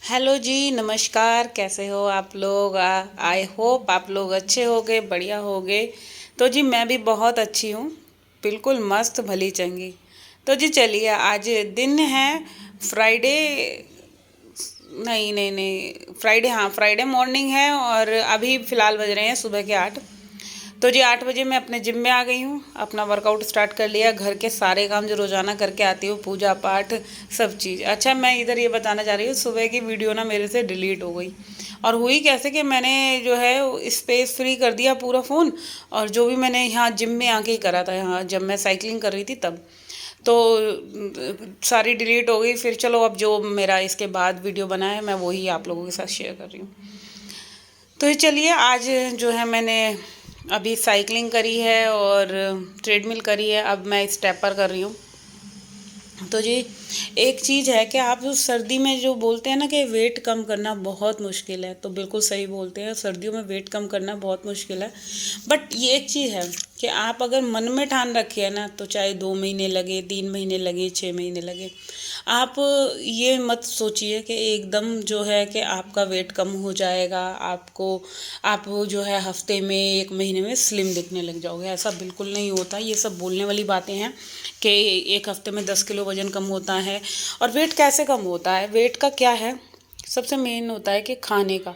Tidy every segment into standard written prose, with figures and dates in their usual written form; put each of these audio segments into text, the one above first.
Hello जी, नमस्कार। कैसे हो आप लोग? आई होप आप लोग अच्छे होगे, बढ़िया होगे। तो जी मैं भी बहुत अच्छी हूँ, बिल्कुल मस्त भली चंगी। तो जी चलिए, आज दिन है फ्राइडे। नहीं नहीं नहीं, फ्राइडे, हाँ फ्राइडे मॉर्निंग है और अभी फ़िलहाल बज रहे हैं सुबह के 8। तो जी 8 बजे मैं अपने जिम में आ गई हूँ, अपना वर्कआउट स्टार्ट कर लिया। घर के सारे काम जो रोज़ाना करके आती हूँ, पूजा पाठ सब चीज़। अच्छा, मैं इधर ये बताना चाह रही हूँ, सुबह की वीडियो ना मेरे से डिलीट हो गई। और हुई कैसे कि मैंने जो है स्पेस फ्री कर दिया पूरा फ़ोन। और जो भी मैंने यहाँ जिम में आके ही करा था, यहाँ जब मैं साइकिलिंग कर रही थी तब, तो सारी डिलीट हो गई। फिर चलो, अब जो मेरा इसके बाद वीडियो बना है मैं वही आप लोगों के साथ शेयर कर रही हूँ। तो ये चलिए, आज जो है मैंने अभी साइकिलिंग करी है और ट्रेडमिल करी है, अब मैं स्टेपर कर रही हूँ। तो जी एक चीज़ है कि आप जो सर्दी में जो बोलते हैं ना कि वेट कम करना बहुत मुश्किल है, तो बिल्कुल सही बोलते हैं, सर्दियों में वेट कम करना बहुत मुश्किल है। बट ये एक चीज़ है कि आप अगर मन में ठान रखिए ना, तो चाहे 2 महीने लगे, 3 महीने लगे, 6 महीने लगे, आप ये मत सोचिए कि एकदम जो है कि आपका वेट कम हो जाएगा, आप जो है हफ्ते में, 1 महीने में स्लिम दिखने लग जाओगे। ऐसा बिल्कुल नहीं होता। ये सब बोलने वाली बातें हैं कि 1 हफ्ते में 10 किलो वज़न कम होता है। और वेट कैसे कम होता है? वेट का क्या है, सबसे मेन होता है कि खाने का।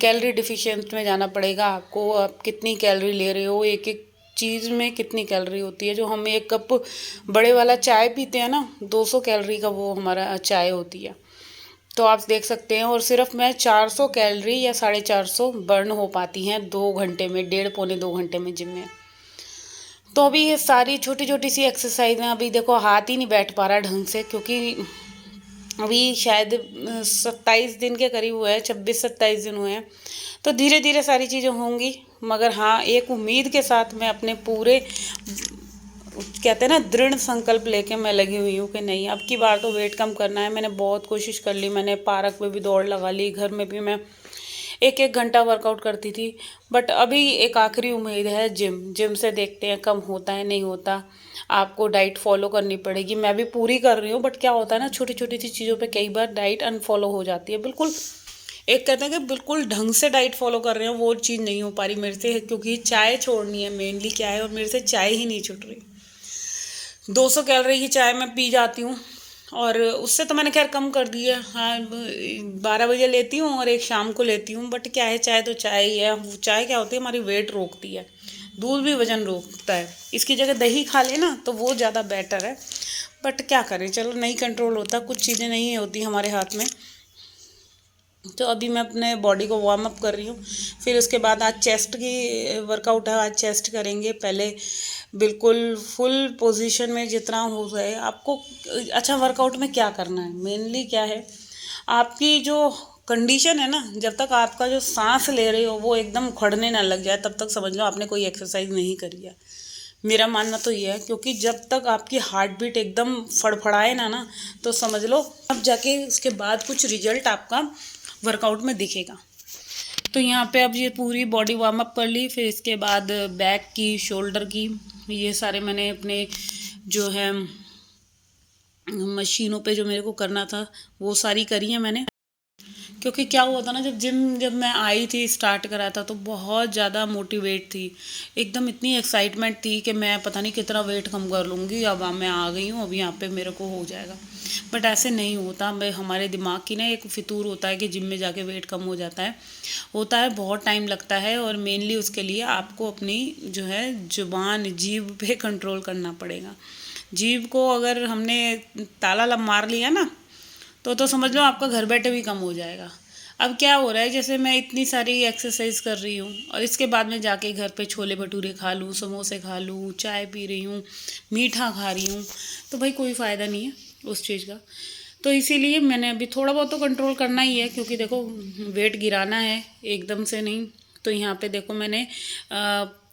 कैलोरी डिफिशिएंट में जाना पड़ेगा आपको। आप कितनी कैलोरी ले रहे हो, एक एक चीज़ में कितनी कैलोरी होती है। जो हम 1 कप बड़े वाला चाय पीते हैं ना, 200 कैलोरी का वो हमारा चाय होती है। तो आप देख सकते हैं, और सिर्फ मैं 400 कैलोरी या 450 बर्न हो पाती हैं 2 घंटे में, 1.5 पौने 2 घंटे में जिम में। तो अभी ये सारी छोटी छोटी सी एक्सरसाइज हैं। अभी देखो हाथ ही नहीं बैठ पा रहा ढंग से, क्योंकि अभी शायद 27 दिन के करीब हुए हैं, 26-27 दिन हुए हैं। तो धीरे धीरे सारी चीज़ें होंगी। मगर हाँ, एक उम्मीद के साथ मैं अपने पूरे, कहते हैं ना, दृढ़ संकल्प लेके मैं लगी हुई हूँ कि नहीं, अब की बार तो वेट कम करना है। मैंने बहुत कोशिश कर ली, मैंने पार्क में भी दौड़ लगा ली, घर में भी मैं 1-1 घंटा वर्कआउट करती थी। बट अभी एक आखिरी उम्मीद है, जिम। जिम से देखते हैं कम होता है नहीं होता। आपको डाइट फॉलो करनी पड़ेगी, मैं भी पूरी कर रही हूँ। बट क्या होता है ना, छोटी छोटी सी चीज़ों पे कई बार डाइट अनफॉलो हो जाती है। बिल्कुल, एक कहते हैं कि बिल्कुल ढंग से डाइट फॉलो कर रहे हैं, वो चीज़ नहीं हो पा रही मेरे से, क्योंकि चाय छोड़नी है मेनली क्या है, और मेरे से चाय ही नहीं छूट रही। 200 कैलोरी की चाय मैं पी जाती हूँ, और उससे तो मैंने खैर कम कर दी है। हाँ, 12 बजे लेती हूँ और एक शाम को लेती हूँ। बट क्या है, चाय तो चाय ही है। वो चाय क्या होती है, हमारी वेट रोकती है, दूध भी वजन रोकता है। इसकी जगह दही खा लेना तो वो ज़्यादा बेटर है। बट क्या करें, चलो, नहीं कंट्रोल होता, कुछ चीज़ें नहीं होती हमारे हाथ में। तो अभी मैं अपने बॉडी को वार्म अप कर रही हूँ। फिर उसके बाद आज चेस्ट की वर्कआउट है, आज चेस्ट करेंगे पहले, बिल्कुल फुल पोजीशन में जितना हो जाए आपको। अच्छा, वर्कआउट में क्या करना है, मेनली क्या है, आपकी जो कंडीशन है ना, जब तक आपका जो सांस ले रहे हो वो एकदम उखड़ने ना लग जाए, तब तक समझ लो आपने कोई एक्सरसाइज नहीं करी है। मेरा मानना तो ये है, क्योंकि जब तक आपकी हार्ट बीट एकदम फड़फड़ाए ना, तो समझ लो अब जाके उसके बाद कुछ रिजल्ट आपका वर्कआउट में दिखेगा। तो यहाँ पे अब ये पूरी बॉडी वार्म अप कर ली। फिर इसके बाद बैक की, शोल्डर की, ये सारे मैंने अपने जो है मशीनों पे जो मेरे को करना था वो सारी करी है मैंने। क्योंकि क्या हुआ था ना, जब मैं आई थी, स्टार्ट करा था, तो बहुत ज़्यादा मोटिवेट थी, एकदम इतनी एक्साइटमेंट थी कि मैं पता नहीं कितना वेट कम कर लूँगी। अब मैं आ गई हूँ, अब यहाँ पे मेरे को हो जाएगा। बट ऐसे नहीं होता। मैं, हमारे दिमाग की ना एक फितूर होता है कि जिम में जाके वेट कम हो जाता है। होता है, बहुत टाइम लगता है। और मेनली उसके लिए आपको अपनी जो है जुबान, जीभ पे कंट्रोल करना पड़ेगा। जीभ को अगर हमने ताला मार लिया ना, तो समझ लो आपका घर बैठे भी कम हो जाएगा। अब क्या हो रहा है, जैसे मैं इतनी सारी एक्सरसाइज कर रही हूँ और इसके बाद में जाके घर पे छोले भटूरे खा लूँ, समोसे खा लूँ, चाय पी रही हूँ, मीठा खा रही हूँ, तो भाई कोई फ़ायदा नहीं है उस चीज़ का। तो इसीलिए मैंने अभी थोड़ा बहुत तो कंट्रोल करना ही है, क्योंकि देखो वेट गिराना है एकदम से नहीं। तो यहाँ पे देखो मैंने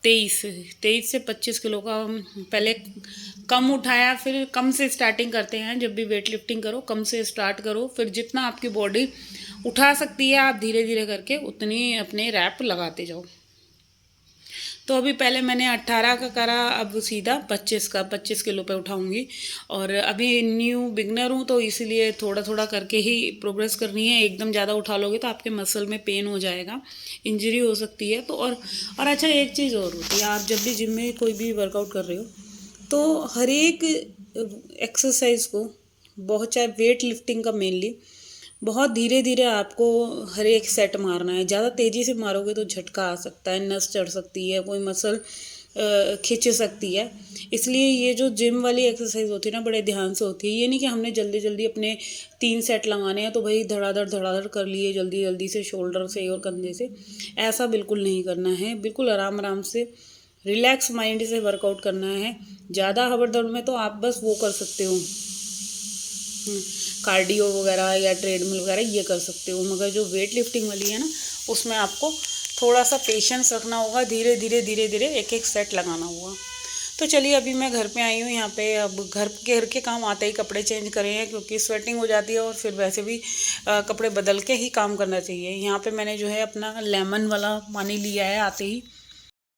23 से 25 किलो का पहले कम उठाया। फिर कम से स्टार्टिंग करते हैं, जब भी वेट लिफ्टिंग करो कम से स्टार्ट करो। फिर जितना आपकी बॉडी उठा सकती है, आप धीरे धीरे करके उतनी अपने रैप लगाते जाओ। तो अभी पहले मैंने 18 का करा, अब सीधा 25 किलो पे उठाऊंगी। और अभी न्यू बिगनर हूँ तो इसीलिए थोड़ा थोड़ा करके ही प्रोग्रेस करनी है। एकदम ज़्यादा उठा लोगे तो आपके मसल में पेन हो जाएगा, इंजरी हो सकती है। तो और अच्छा, एक चीज़ और होती है, आप जब भी जिम में कोई भी वर्कआउट कर रहे हो तो हर एक एक्सरसाइज को, बहुत चाहे वेट लिफ्टिंग का मेनली, बहुत धीरे धीरे आपको हर एक सेट मारना है। ज़्यादा तेज़ी से मारोगे तो झटका आ सकता है, नस चढ़ सकती है, कोई मसल खिंच सकती है। इसलिए ये जो जिम वाली एक्सरसाइज होती है ना, बड़े ध्यान से होती है। ये नहीं कि हमने जल्दी जल्दी अपने 3 सेट लगाने हैं तो भाई धड़ाधड़ कर लिए जल्दी जल्दी से, शोल्डर से और कंधे से। ऐसा बिल्कुल नहीं करना है, बिल्कुल आराम आराम से रिलैक्स माइंड से वर्कआउट करना है। ज़्यादा हबड़ में तो आप बस वो कर सकते हो, कार्डियो वगैरह या ट्रेडमिल वगैरह ये कर सकते हो, मगर जो वेट लिफ्टिंग वाली है ना, उसमें आपको थोड़ा सा पेशेंस रखना होगा। धीरे धीरे एक एक सेट लगाना होगा। तो चलिए, अभी मैं घर पे आई हूँ यहाँ पे। अब घर के काम आते ही कपड़े चेंज करे हैं, क्योंकि स्वेटिंग हो जाती है और फिर वैसे भी कपड़े बदल के ही काम करना चाहिए। यहाँ पे मैंने जो है अपना लेमन वाला पानी लिया है आते ही,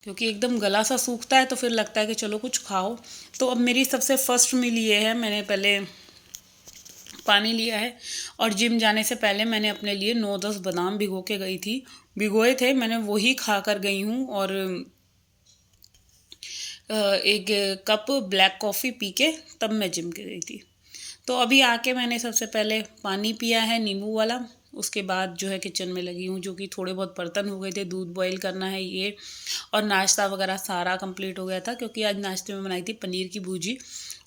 क्योंकि एकदम गला सा सूखता है तो फिर लगता है कि चलो कुछ खाओ। तो अब मेरी सबसे फर्स्ट मील ये है, मैंने पहले पानी लिया है। और जिम जाने से पहले मैंने अपने लिए 9-10 बादाम भिगो के गई थी, भिगोए थे मैंने, वही खा कर गई हूँ। और एक कप ब्लैक कॉफ़ी पी के तब मैं जिम के गई थी। तो अभी आके मैंने सबसे पहले पानी पिया है नींबू वाला। उसके बाद जो है किचन में लगी हूँ, जो कि थोड़े बहुत बर्तन हो गए थे, दूध बॉईल करना है ये। और नाश्ता वगैरह सारा कंप्लीट हो गया था, क्योंकि आज नाश्ते में बनाई थी पनीर की भुर्जी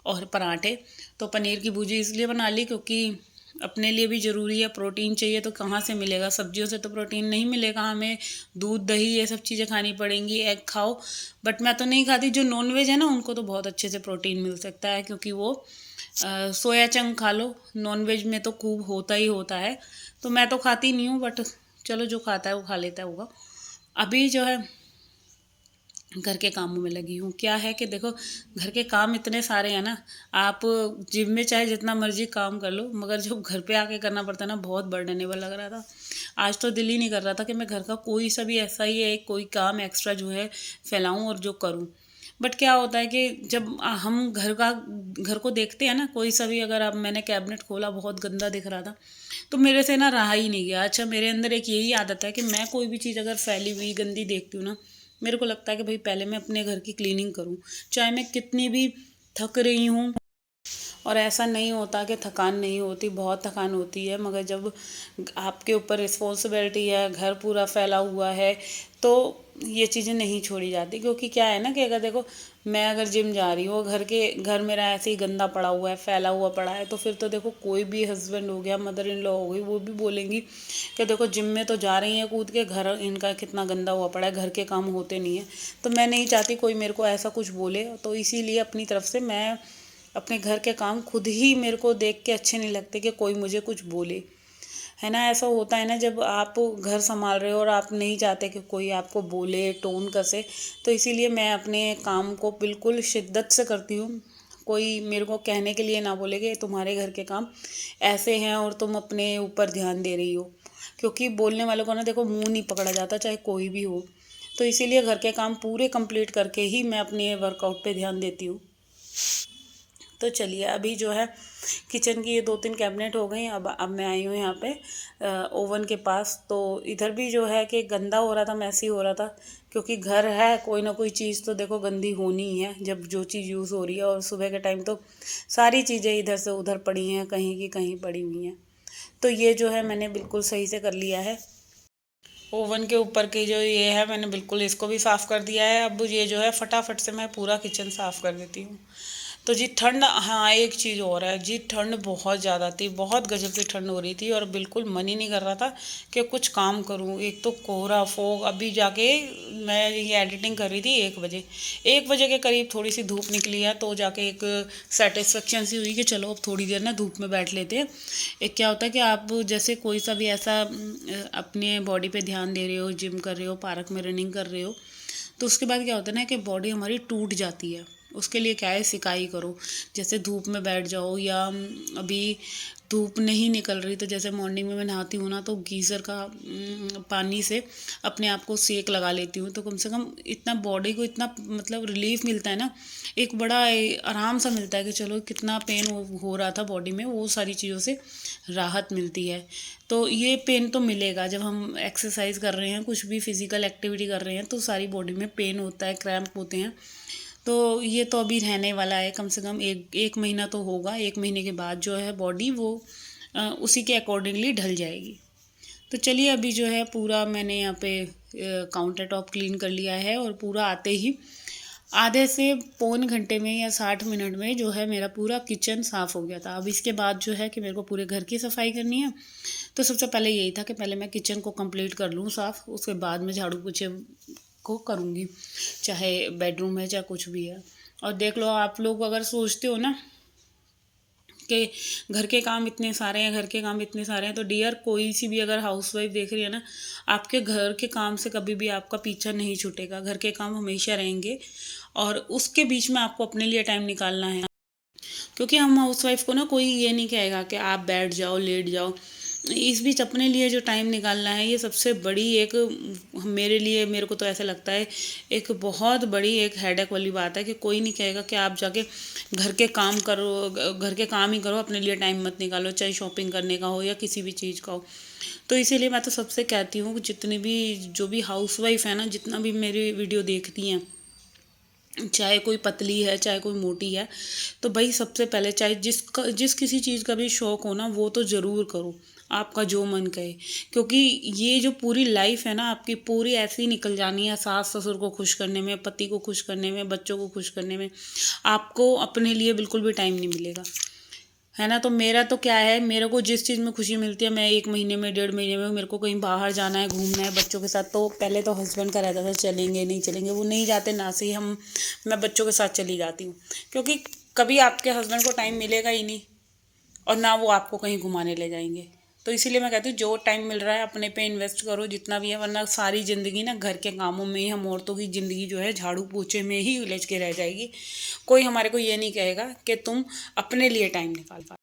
और पराठे। तो पनीर की भुर्जी इसलिए बना ली क्योंकि अपने लिए भी ज़रूरी है, प्रोटीन चाहिए। तो कहाँ से मिलेगा, सब्जियों से तो प्रोटीन नहीं मिलेगा, हमें दूध दही ये सब चीज़ें खानी पड़ेंगी। एग खाओ, बट मैं तो नहीं खाती। जो नॉन वेज है ना, उनको तो बहुत अच्छे से प्रोटीन मिल सकता है, क्योंकि वो सोया चंक खा लो, नॉन वेज में तो खूब होता ही होता है। तो मैं तो खाती नहीं हूँ, बट चलो जो खाता है वो खा लेता होगा। अभी जो है घर के कामों में लगी हूँ। क्या है कि देखो, घर के काम इतने सारे हैं ना, आप जिम में चाहे जितना मर्जी काम कर लो, मगर जब घर पे आके करना पड़ता है ना, बहुत बर्डनेबल लग रहा था। आज तो दिल ही नहीं कर रहा था कि मैं घर का कोई सा भी ऐसा ही है कोई काम एक्स्ट्रा जो है फैलाऊँ और जो करूँ। बट क्या होता है कि जब हम घर को देखते हैं ना, कोई सा भी, अगर अब मैंने कैबिनेट खोला बहुत गंदा दिख रहा था, तो मेरे से ना रहा ही नहीं गया। अच्छा, मेरे अंदर एक यही आदत है कि मैं कोई भी चीज़ अगर फैली हुई गंदी देखती हूँ ना, मेरे को लगता है कि भाई पहले मैं अपने घर की क्लीनिंग करूँ, चाहे मैं कितनी भी थक रही हूँ। और ऐसा नहीं होता कि थकान नहीं होती, बहुत थकान होती है, मगर जब आपके ऊपर रिस्पॉन्सिबिलिटी है, घर पूरा फैला हुआ है, तो ये चीज़ें नहीं छोड़ी जाती। क्योंकि क्या है ना कि अगर देखो, मैं अगर जिम जा रही हूँ, घर मेरा ऐसे ही गंदा पड़ा हुआ है, फैला हुआ पड़ा है, तो फिर तो देखो कोई भी हस्बैंड हो गया, मदर इन लॉ हो गई, वो भी बोलेंगी कि देखो जिम में तो जा रही हैं कूद के, घर इनका कितना गंदा हुआ पड़ा है, घर के काम होते नहीं है। तो मैं नहीं चाहती कोई मेरे को ऐसा कुछ बोले, तो इसीलिए अपनी तरफ से मैं अपने घर के काम खुद ही, मेरे को देख के अच्छे नहीं लगते कि कोई मुझे कुछ बोले, है ना। ऐसा होता है ना, जब आप घर संभाल रहे हो और आप नहीं चाहते कि कोई आपको बोले, टोन कसे, तो इसीलिए मैं अपने काम को बिल्कुल शिद्दत से करती हूँ। कोई मेरे को कहने के लिए ना बोले कि तुम्हारे घर के काम ऐसे हैं और तुम अपने ऊपर ध्यान दे रही हो, क्योंकि बोलने वालों को ना देखो मुंह नहीं पकड़ा जाता, चाहे कोई भी हो। तो इसीलिए घर के काम पूरे कंप्लीट करके ही मैं अपने वर्कआउट पे ध्यान देती हूँ। तो चलिए, अभी जो है किचन की ये 2-3 कैबिनेट हो गई। अब मैं आई हूँ यहाँ पे ओवन के पास। तो इधर भी जो है कि गंदा हो रहा था, मैसी हो रहा था, क्योंकि घर है, कोई ना कोई चीज़ तो देखो गंदी होनी ही है जब जो चीज़ यूज़ हो रही है। और सुबह के टाइम तो सारी चीज़ें इधर से उधर पड़ी हैं, कहीं की कहीं पड़ी हुई हैं। तो ये जो है मैंने बिल्कुल सही से कर लिया है। ओवन के ऊपर की जो ये है, मैंने बिल्कुल इसको भी साफ़ कर दिया है। अब ये जो है फटाफट से मैं पूरा किचन साफ़ कर देती हूँ। तो जी ठंड, हाँ एक चीज़ और है जी, ठंड बहुत ज़्यादा थी, बहुत गजब की ठंड हो रही थी, और बिल्कुल मन ही नहीं कर रहा था कि कुछ काम करूँ। एक तो कोहरा फोग, अभी जाके मैं ये एडिटिंग कर रही थी 1 बजे, 1 बजे के करीब थोड़ी सी धूप निकली है, तो जाके एक सेटिस्फेक्शन सी हुई कि चलो अब थोड़ी देर ना धूप में बैठ लेते हैं। एक क्या होता है कि आप जैसे कोई सा भी ऐसा अपने बॉडी पे ध्यान दे रहे हो, जिम कर रहे हो, पार्क में रनिंग कर रहे हो, तो उसके बाद क्या होता है ना कि बॉडी हमारी टूट जाती है। उसके लिए क्या है, सिकाई करो, जैसे धूप में बैठ जाओ, या अभी धूप नहीं निकल रही, तो जैसे मॉर्निंग में मैं नहाती हूँ ना, तो गीज़र का पानी से अपने आप को सेक लगा लेती हूँ, तो कम से कम इतना बॉडी को इतना मतलब रिलीफ मिलता है ना, एक बड़ा आराम सा मिलता है कि चलो कितना पेन हो रहा था बॉडी में, वो सारी चीज़ों से राहत मिलती है। तो ये पेन तो मिलेगा जब हम एक्सरसाइज कर रहे हैं, कुछ भी फिजिकल एक्टिविटी कर रहे हैं, तो सारी बॉडी में पेन होता है, क्रैम्प होते हैं। तो ये तो अभी रहने वाला है, कम से कम एक महीना तो होगा। 1 महीने के बाद जो है बॉडी वो उसी के अकॉर्डिंगली ढल जाएगी। तो चलिए अभी जो है पूरा मैंने यहाँ पे काउंटर टॉप क्लीन कर लिया है, और पूरा आते ही आधे से पौन घंटे में या 60 मिनट में जो है मेरा पूरा किचन साफ़ हो गया था। अब इसके बाद जो है कि मेरे को पूरे घर की सफाई करनी है, तो सबसे पहले यही था कि पहले मैं किचन को कंप्लीट कर लूँ साफ़, उसके बाद मैं झाड़ू पोछे को करूँगी, चाहे बेडरूम है चाहे कुछ भी है। और देख लो, आप लोग अगर सोचते हो ना कि घर के काम इतने सारे हैं, घर के काम इतने सारे हैं, तो डियर कोई सी भी अगर हाउसवाइफ देख रही है ना, आपके घर के काम से कभी भी आपका पीछा नहीं छूटेगा। घर के काम हमेशा रहेंगे, और उसके बीच में आपको अपने लिए टाइम निकालना है। क्योंकि हम हाउसवाइफ को ना कोई ये नहीं कहेगा कि आप बैठ जाओ, लेट जाओ। इस बीच अपने लिए जो टाइम निकालना है, ये सबसे बड़ी एक मेरे लिए, मेरे को तो ऐसा लगता है, एक बहुत बड़ी एक हेडेक वाली बात है कि कोई नहीं कहेगा कि आप जाके घर के काम करो, घर के काम ही करो, अपने लिए टाइम मत निकालो, चाहे शॉपिंग करने का हो या किसी भी चीज़ का हो। तो इसीलिए मैं तो सबसे कहती हूँ कि जितनी भी जो भी हाउसवाइफ है ना, जितना भी मेरी वीडियो देखती हैं, चाहे कोई पतली है चाहे कोई मोटी है, तो भाई सबसे पहले चाहे जिस किसी चीज़ का भी शौक़ हो ना, वो तो ज़रूर करो, आपका जो मन कहे। क्योंकि ये जो पूरी लाइफ है ना आपकी, पूरी ऐसी ही निकल जानी है, सास ससुर को खुश करने में, पति को खुश करने में, बच्चों को खुश करने में। आपको अपने लिए बिल्कुल भी टाइम नहीं मिलेगा, है ना। तो मेरा तो क्या है, मेरे को जिस चीज़ में खुशी मिलती है, मैं 1 महीने में, 1.5 महीने में मेरे को कहीं बाहर जाना है, घूमना है बच्चों के साथ, तो पहले तो हस्बैंड का रहता था चलेंगे नहीं चलेंगे, वो नहीं जाते ना से ही मैं बच्चों के साथ चली जाती हूँ। क्योंकि कभी आपके हस्बैंड को टाइम मिलेगा ही नहीं, और ना वो आपको कहीं घुमाने ले जाएंगे। तो इसीलिए मैं कहती हूँ जो टाइम मिल रहा है अपने पे इन्वेस्ट करो जितना भी है, वरना सारी ज़िंदगी ना घर के कामों में ही, हम औरतों की ज़िंदगी जो है झाड़ू पोछे में ही उलझ के रह जाएगी। कोई हमारे को ये नहीं कहेगा कि तुम अपने लिए टाइम निकाल पा।